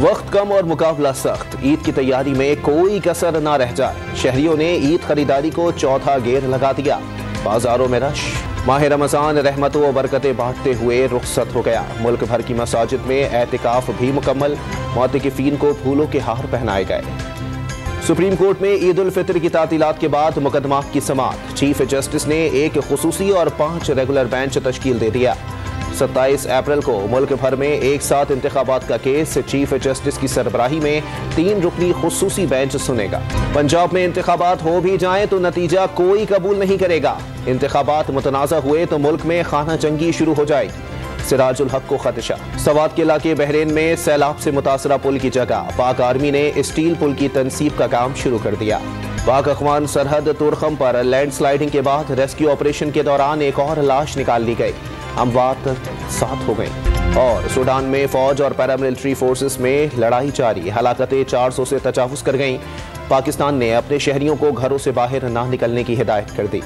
वक्त कम और मुकाबला सख्त, ईद की तैयारी में कोई कसर ना रह जाए। शहरियों ने ईद खरीदारी को चौथा गेर लगा दिया। बाजारों में रश। माह रमजान रहमतों व बरकतें बांटते हुए रुखसत हो गया। मुल्क भर की मसाजिद में एतिकाफ भी मुकम्मल। मुअत्तकिफीन को फूलों के हार पहनाए गए। सुप्रीम कोर्ट में ईद उल फितर की तातीलात के बाद मुकदमात की समाअत। चीफ जस्टिस ने एक खुसूसी और 5 रेगुलर बेंच तश्कील दे दिया। 27 अप्रैल को मुल्क भर में एक साथ इंतखाबात का केस चीफ जस्टिस की सरबराही में 3 रुकनी खुसूसी बेंच सुनेगा। पंजाब में इंतखाबात हो भी जाएं तो नतीजा कोई कबूल नहीं करेगा। इंतखाबात मुतनाज़ा हुए तो मुल्क में खाना जंगी शुरू हो जाएगी। सिराजुल हक को खदशा। सवात के इलाके बहरीन में सैलाब से मुतासरा पुल की जगह पाक आर्मी ने स्टील पुल की तनसीब का काम शुरू कर दिया। पाक अफगान सरहद तुरखम पर लैंडस्लाइडिंग के बाद रेस्क्यू ऑपरेशन के दौरान एक और लाश निकाल ली गई। अमवात 7 हो गई। और सूडान में फौज और पैरामिलिट्री फोर्सेस में लड़ाई जारी। हलाकतें 400 से तजावुज कर गईं। पाकिस्तान ने अपने शहरियों को घरों से बाहर ना निकलने की हिदायत कर दी।